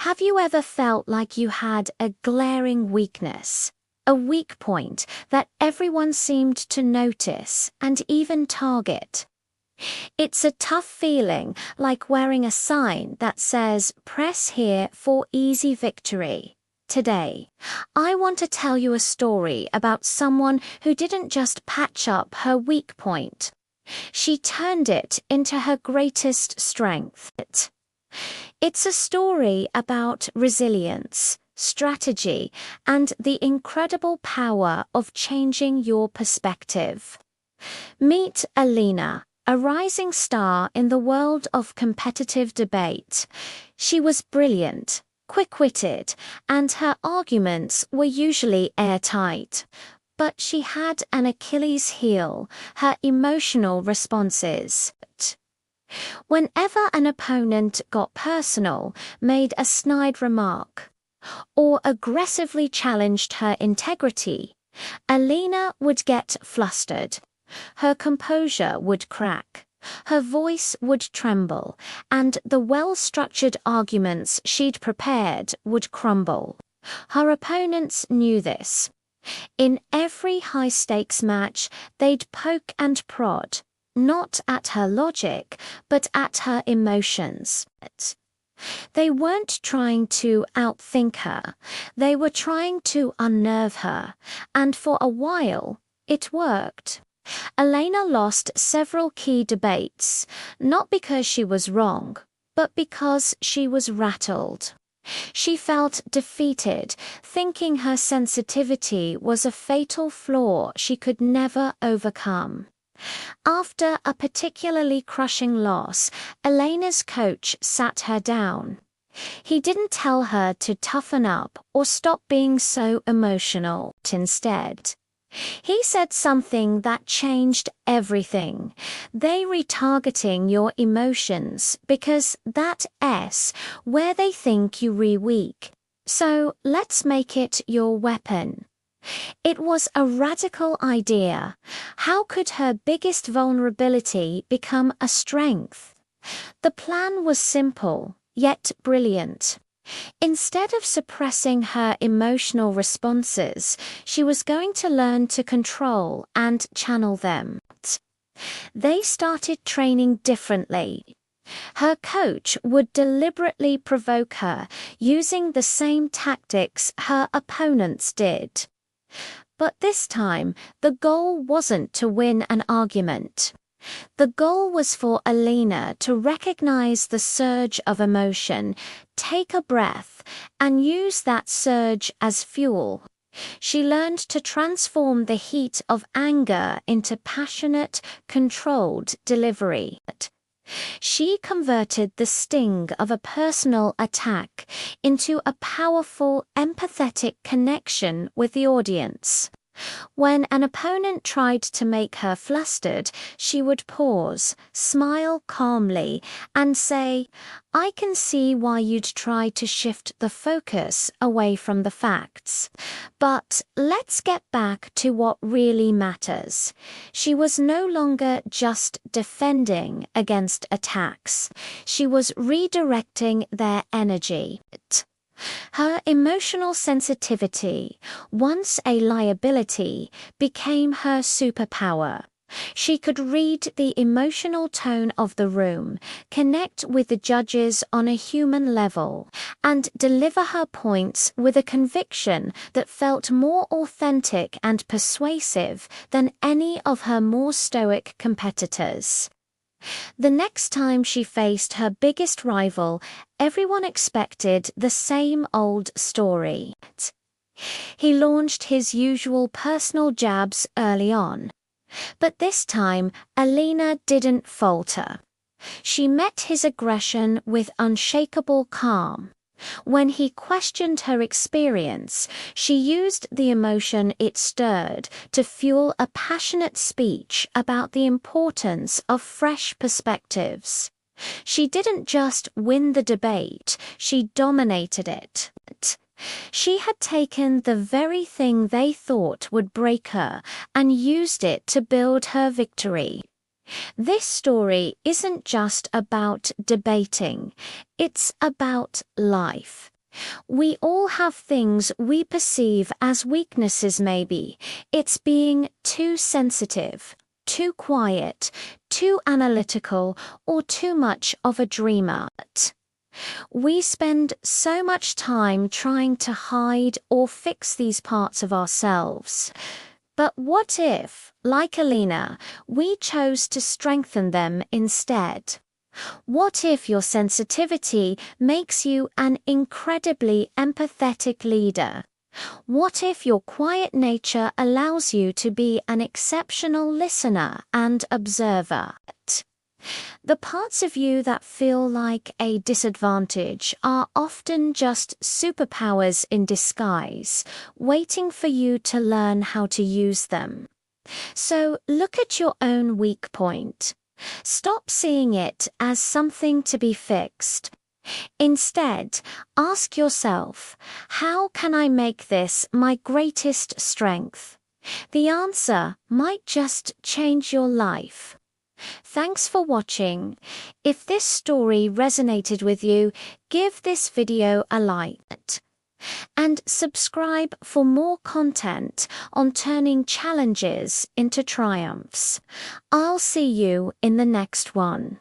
Have you ever felt like you had a glaring weakness, a weak point that everyone seemed to notice and even target? It's a tough feeling, like wearing a sign that says, "Press here for easy victory." Today, I want to tell you a story about someone who didn't just patch up her weak point. She turned it into her greatest strength. It's a story about resilience, strategy, and the incredible power of changing your perspective. Meet Alina, a rising star in the world of competitive debate. She was brilliant, quick-witted, and her arguments were usually airtight. But she had an Achilles heel, her emotional responses. Whenever an opponent got personal, made a snide remark, or aggressively challenged her integrity, Alina would get flustered. Her composure would crack, her voice would tremble, and the well-structured arguments she'd prepared would crumble. Her opponents knew this. In every high-stakes match, they'd poke and prod, not at her logic, but at her emotions. They weren't trying to outthink her, they were trying to unnerve her, and for a while, it worked. Elena lost several key debates, not because she was wrong, but because she was rattled. She felt defeated, thinking her sensitivity was a fatal flaw she could never overcome. After a particularly crushing loss, Elena's coach sat her down. He didn't tell her to toughen up or stop being so emotional. Instead, he said something that changed everything. They retargeting your emotions because that's where they think you weak. So let's make it your weapon. It was a radical idea. How could her biggest vulnerability become a strength? The plan was simple, yet brilliant. Instead of suppressing her emotional responses, she was going to learn to control and channel them. They started training differently. Her coach would deliberately provoke her, using the same tactics her opponents did. But this time, the goal wasn't to win an argument. The goal was for Alina to recognize the surge of emotion, take a breath, and use that surge as fuel. She learned to transform the heat of anger into passionate, controlled delivery. She converted the sting of a personal attack into a powerful, empathetic connection with the audience. When an opponent tried to make her flustered, she would pause, smile calmly, and say, "I can see why you'd try to shift the focus away from the facts. But let's get back to what really matters." She was no longer just defending against attacks. She was redirecting their energy. Her emotional sensitivity, once a liability, became her superpower. She could read the emotional tone of the room, connect with the judges on a human level, and deliver her points with a conviction that felt more authentic and persuasive than any of her more stoic competitors. The next time she faced her biggest rival, everyone expected the same old story. He launched his usual personal jabs early on. But this time, Alina didn't falter. She met his aggression with unshakable calm. When he questioned her experience, she used the emotion it stirred to fuel a passionate speech about the importance of fresh perspectives. She didn't just win the debate, she dominated it. She had taken the very thing they thought would break her and used it to build her victory. This story isn't just about debating, it's about life. We all have things we perceive as weaknesses maybe. It's being too sensitive, too quiet, too analytical, or too much of a dreamer. We spend so much time trying to hide or fix these parts of ourselves. But what if, like Alina, we chose to strengthen them instead? What if your sensitivity makes you an incredibly empathetic leader? What if your quiet nature allows you to be an exceptional listener and observer? The parts of you that feel like a disadvantage are often just superpowers in disguise, waiting for you to learn how to use them. So look at your own weak point. Stop seeing it as something to be fixed. Instead, ask yourself, how can I make this my greatest strength? The answer might just change your life. Thanks for watching. If this story resonated with you, give this video a like. And subscribe for more content on turning challenges into triumphs. I'll see you in the next one.